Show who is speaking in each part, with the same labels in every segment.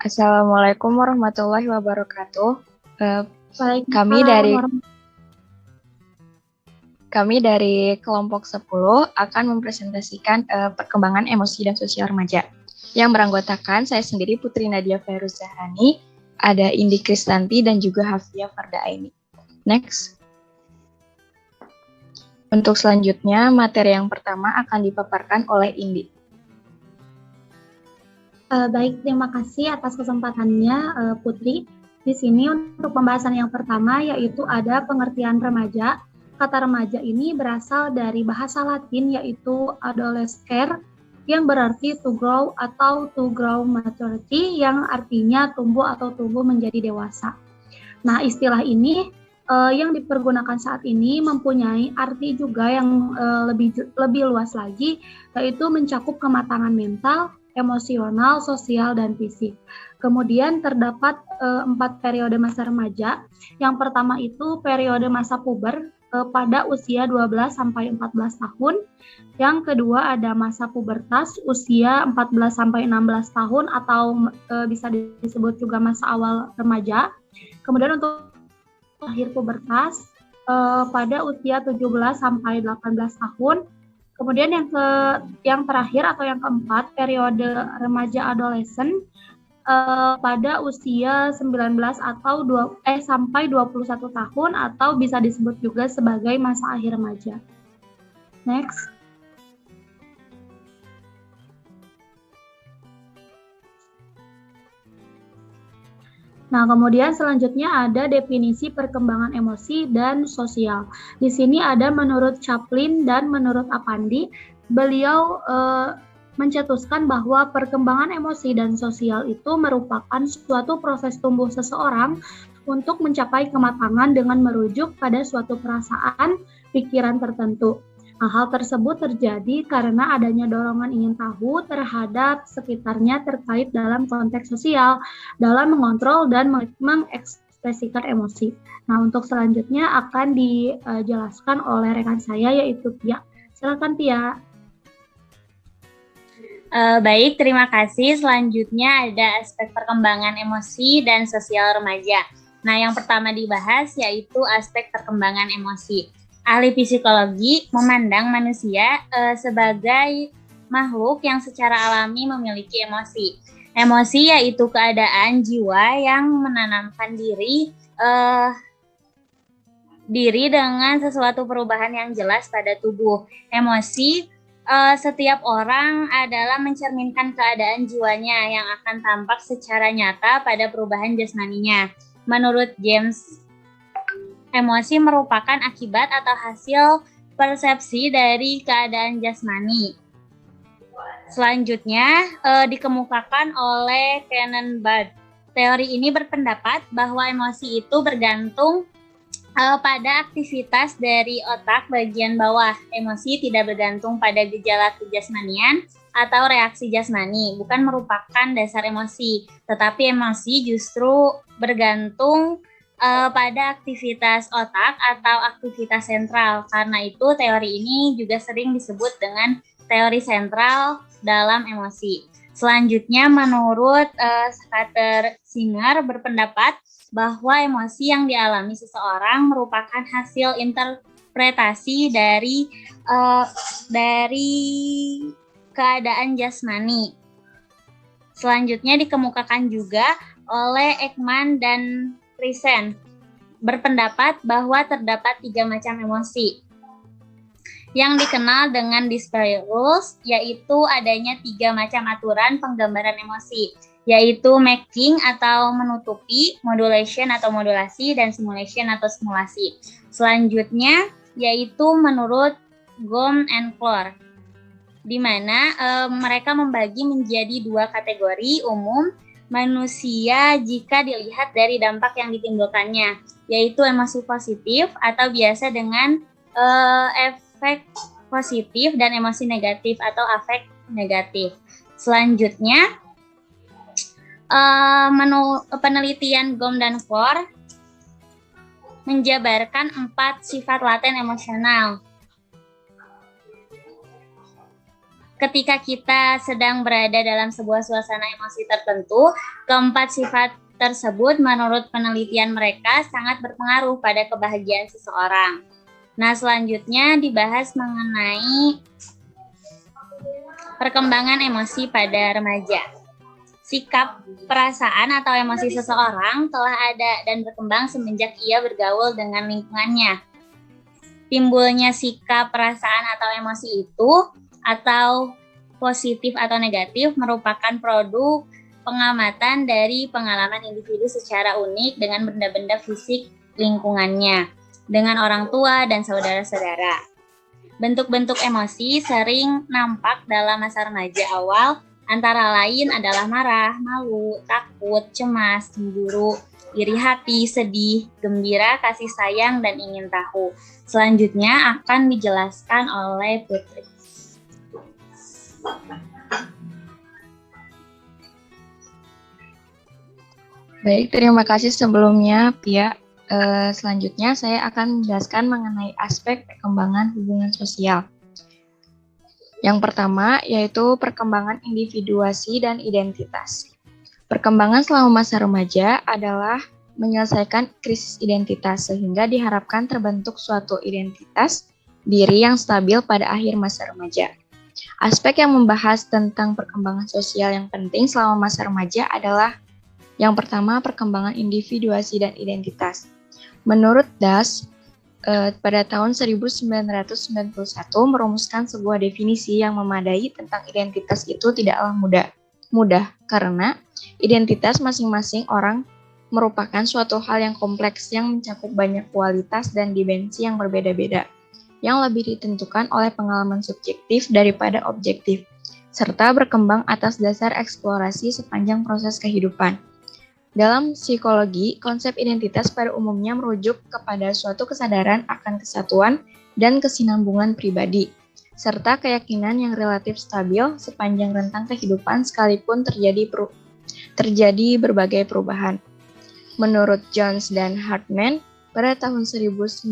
Speaker 1: Assalamualaikum warahmatullahi wabarakatuh. Eh, kami
Speaker 2: Waalaikumsalam
Speaker 1: dari
Speaker 2: warahmatullahi
Speaker 1: kami dari kelompok 10 akan mempresentasikan perkembangan emosi dan sosial remaja. Yang beranggotakan saya sendiri Putri Nadia Fairuz Zahrani, ada Indi Kristanti dan juga Hafia Farda Aini. Next. Untuk selanjutnya, materi yang pertama akan dipaparkan oleh Indi.
Speaker 2: Baik, terima kasih atas kesempatannya, Putri. Di sini untuk pembahasan yang pertama yaitu ada pengertian remaja. Kata remaja ini berasal dari bahasa Latin yaitu adolescer yang berarti to grow atau to grow maturity yang artinya tumbuh atau tumbuh menjadi dewasa. Nah, istilah ini yang dipergunakan saat ini mempunyai arti juga yang lebih luas lagi, yaitu mencakup kematangan mental, emosional, sosial, dan fisik. Kemudian terdapat 4 periode masa remaja. Yang pertama itu periode masa puber pada usia 12 sampai 14 tahun. Yang kedua ada masa pubertas usia 14 sampai 16 tahun atau bisa disebut juga masa awal remaja. Kemudian untuk akhir pubertas pada usia 17 sampai 18 tahun. Kemudian yang terakhir atau yang keempat, periode remaja adolesen pada usia 19 atau sampai 21 tahun atau bisa disebut juga sebagai masa akhir remaja. Next. Nah, kemudian selanjutnya ada definisi perkembangan emosi dan sosial. Di sini ada menurut Chaplin dan menurut Apandi, beliau mencetuskan bahwa perkembangan emosi dan sosial itu merupakan suatu proses tumbuh seseorang untuk mencapai kematangan dengan merujuk pada suatu perasaan, pikiran tertentu. Nah, hal tersebut terjadi karena adanya dorongan ingin tahu terhadap sekitarnya terkait dalam konteks sosial, dalam mengontrol dan mengekspresikan emosi. Nah, untuk selanjutnya akan dijelaskan oleh rekan saya yaitu Tia. Silakan Tia.
Speaker 3: Baik, terima kasih. Selanjutnya ada aspek perkembangan emosi dan sosial remaja. Nah, yang pertama dibahas yaitu aspek perkembangan emosi. Ahli psikologi memandang manusia sebagai makhluk yang secara alami memiliki emosi. Emosi yaitu keadaan jiwa yang menanamkan diri dengan sesuatu perubahan yang jelas pada tubuh. Emosi setiap orang adalah mencerminkan keadaan jiwanya yang akan tampak secara nyata pada perubahan jasmaninya. Menurut James, emosi merupakan akibat atau hasil persepsi dari keadaan jasmani. Selanjutnya dikemukakan oleh Kenan Bard. Teori ini berpendapat bahwa emosi itu bergantung pada aktivitas dari otak bagian bawah. Emosi tidak bergantung pada gejala kejasmanian atau reaksi jasmani, bukan merupakan dasar emosi, tetapi emosi justru bergantung pada aktivitas otak atau aktivitas sentral. Karena itu teori ini juga sering disebut dengan teori sentral dalam emosi. Selanjutnya menurut Scudder Singer berpendapat bahwa emosi yang dialami seseorang merupakan hasil interpretasi dari keadaan jasmani. Selanjutnya dikemukakan juga oleh Ekman dan Friesen berpendapat bahwa terdapat 3 macam emosi yang dikenal dengan display rules, yaitu adanya 3 macam aturan penggambaran emosi, yaitu making atau menutupi, modulation atau modulasi, dan simulation atau simulasi. Selanjutnya yaitu menurut Gom and Clore, di mana mereka membagi menjadi 2 kategori umum manusia jika dilihat dari dampak yang ditimbulkannya, yaitu emosi positif atau biasa dengan efek positif dan emosi negatif atau afek negatif. Selanjutnya penelitian Gom dan Clore menjabarkan 4 sifat laten emosional. ketika kita sedang berada dalam sebuah suasana emosi tertentu, keempat sifat tersebut menurut penelitian mereka sangat berpengaruh pada kebahagiaan seseorang. Nah, selanjutnya dibahas mengenai perkembangan emosi pada remaja. Sikap, perasaan atau emosi seseorang telah ada dan berkembang semenjak ia bergaul dengan lingkungannya. Timbulnya sikap, perasaan atau emosi itu atau positif atau negatif merupakan produk pengamatan dari pengalaman individu secara unik dengan benda-benda fisik lingkungannya, dengan orang tua dan saudara-saudara. Bentuk-bentuk emosi sering nampak dalam masa remaja awal, antara lain adalah marah, malu, takut, cemas, cemburu, iri hati, sedih, gembira, kasih sayang, dan ingin tahu. Selanjutnya akan dijelaskan oleh Putri.
Speaker 1: Baik, terima kasih sebelumnya, Pia. Selanjutnya saya akan menjelaskan mengenai aspek perkembangan hubungan sosial. Yang pertama yaitu perkembangan individuasi dan identitas. Perkembangan selama masa remaja adalah menyelesaikan krisis identitas sehingga diharapkan terbentuk suatu identitas diri yang stabil pada akhir masa remaja. Aspek yang membahas tentang perkembangan sosial yang penting selama masa remaja adalah yang pertama, perkembangan individuasi dan identitas. Menurut Das, pada tahun 1991 merumuskan sebuah definisi yang memadai tentang identitas itu tidaklah mudah karena identitas masing-masing orang merupakan suatu hal yang kompleks yang mencakup banyak kualitas dan dimensi yang berbeda-beda, yang lebih ditentukan oleh pengalaman subjektif daripada objektif, serta berkembang atas dasar eksplorasi sepanjang proses kehidupan. Dalam psikologi, konsep identitas pada umumnya merujuk kepada suatu kesadaran akan kesatuan dan kesinambungan pribadi, serta keyakinan yang relatif stabil sepanjang rentang kehidupan sekalipun terjadi berbagai perubahan. Menurut Jones dan Hartman, pada tahun 1998,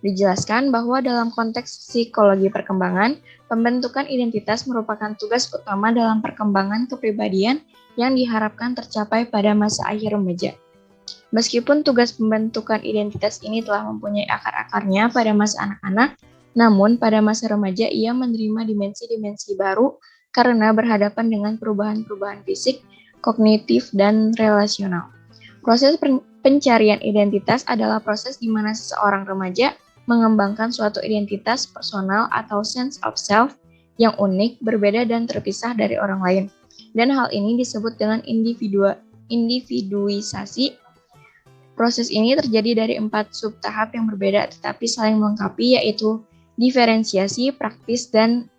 Speaker 1: dijelaskan bahwa dalam konteks psikologi perkembangan, pembentukan identitas merupakan tugas utama dalam perkembangan kepribadian yang diharapkan tercapai pada masa akhir remaja. Meskipun tugas pembentukan identitas ini telah mempunyai akar-akarnya pada masa anak-anak, namun pada masa remaja ia menerima dimensi-dimensi baru karena berhadapan dengan perubahan-perubahan fisik, kognitif, dan relasional. Proses pencarian identitas adalah proses di mana seseorang remaja mengembangkan suatu identitas personal atau sense of self yang unik, berbeda, dan terpisah dari orang lain. Dan hal ini disebut dengan individuisasi. Proses ini terjadi dari 4 subtahap yang berbeda tetapi saling melengkapi, yaitu diferensiasi, praktis, dan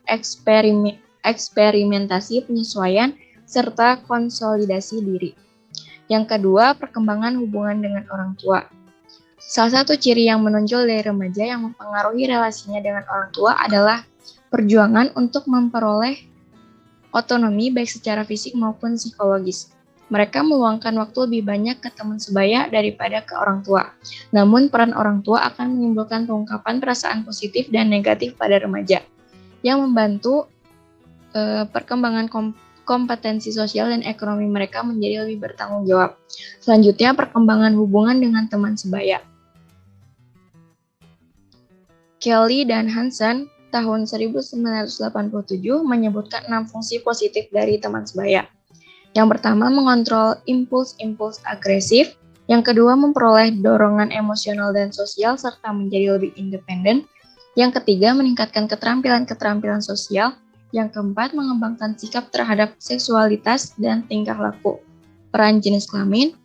Speaker 1: eksperimentasi, penyesuaian, serta konsolidasi diri. Yang kedua, perkembangan hubungan dengan orang tua. Salah satu ciri yang menonjol dari remaja yang mempengaruhi relasinya dengan orang tua adalah perjuangan untuk memperoleh otonomi baik secara fisik maupun psikologis. Mereka meluangkan waktu lebih banyak ke teman sebaya daripada ke orang tua. Namun peran orang tua akan menimbulkan pengungkapan perasaan positif dan negatif pada remaja yang membantu perkembangan kompetensi sosial dan ekonomi mereka menjadi lebih bertanggung jawab. Selanjutnya, perkembangan hubungan dengan teman sebaya. Kelly dan Hansen tahun 1987 menyebutkan 6 fungsi positif dari teman sebaya. Yang pertama, mengontrol impuls-impuls agresif. Yang kedua, memperoleh dorongan emosional dan sosial serta menjadi lebih independen. Yang ketiga, meningkatkan keterampilan-keterampilan sosial. Yang keempat, mengembangkan sikap terhadap seksualitas dan tingkah laku peran jenis kelamin.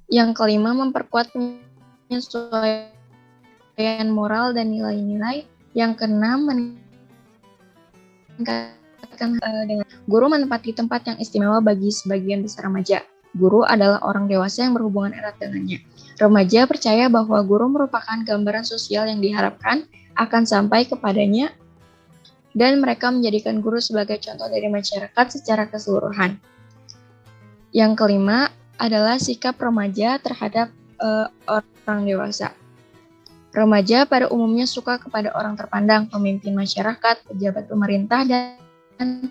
Speaker 1: Yang kelima, memperkuat penyesuaian moral dan nilai-nilai. Yang keenam, meningkatkan dengan guru menempati tempat yang istimewa bagi sebagian besar remaja. Guru adalah orang dewasa yang berhubungan erat dengannya. Remaja percaya bahwa guru merupakan gambaran sosial yang diharapkan akan sampai kepadanya, dan mereka menjadikan guru sebagai contoh dari masyarakat secara keseluruhan. Yang kelima adalah sikap remaja terhadap orang dewasa. Remaja pada umumnya suka kepada orang terpandang, pemimpin masyarakat, pejabat pemerintah, dan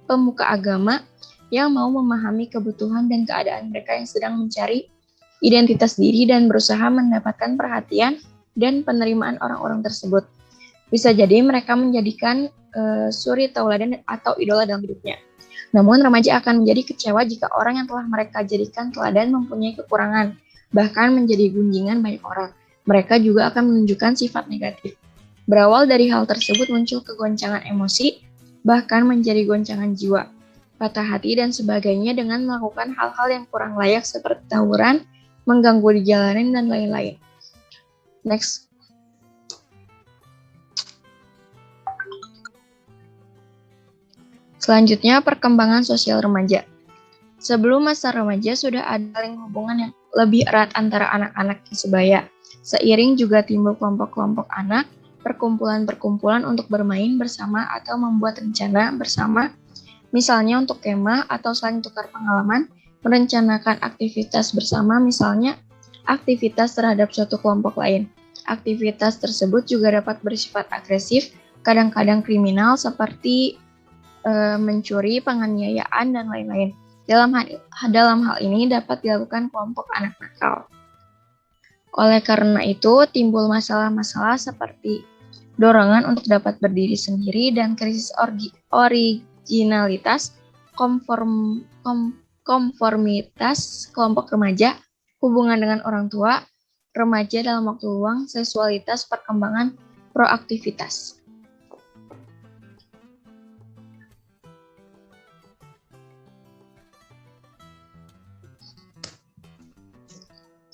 Speaker 1: pemuka agama yang mau memahami kebutuhan dan keadaan mereka yang sedang mencari identitas diri dan berusaha mendapatkan perhatian dan penerimaan orang-orang tersebut. Bisa jadi mereka menjadikan suri tauladan atau idola dalam hidupnya. Namun remaja akan menjadi kecewa jika orang yang telah mereka jadikan teladan mempunyai kekurangan, bahkan menjadi gunjingan banyak orang. Mereka juga akan menunjukkan sifat negatif. Berawal dari hal tersebut muncul kegoncangan emosi, bahkan menjadi goncangan jiwa, patah hati, dan sebagainya dengan melakukan hal-hal yang kurang layak seperti tawuran, mengganggu di jalanan, dan lain-lain. Next. Selanjutnya, perkembangan sosial remaja. Sebelum masa remaja sudah ada hubungan yang lebih erat antara anak-anak di sebaya. Seiring juga timbul kelompok-kelompok anak, perkumpulan-perkumpulan untuk bermain bersama atau membuat rencana bersama, misalnya untuk kemah atau saling tukar pengalaman, merencanakan aktivitas bersama, misalnya aktivitas terhadap suatu kelompok lain. Aktivitas tersebut juga dapat bersifat agresif, kadang-kadang kriminal seperti mencuri, penganiayaan, dan lain-lain. Dalam hal ini dapat dilakukan kelompok anak nakal. Oleh karena itu, timbul masalah-masalah seperti dorongan untuk dapat berdiri sendiri dan krisis originalitas, konformitas kelompok remaja, hubungan dengan orang tua, remaja dalam waktu luang, seksualitas, perkembangan proaktivitas.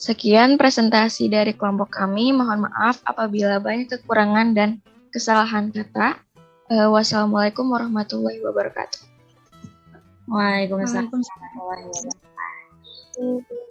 Speaker 1: Sekian presentasi dari kelompok kami. Mohon maaf apabila banyak kekurangan dan kesalahan kata. Wassalamualaikum warahmatullahi wabarakatuh.
Speaker 3: Waalaikumsalam warahmatullahi wabarakatuh.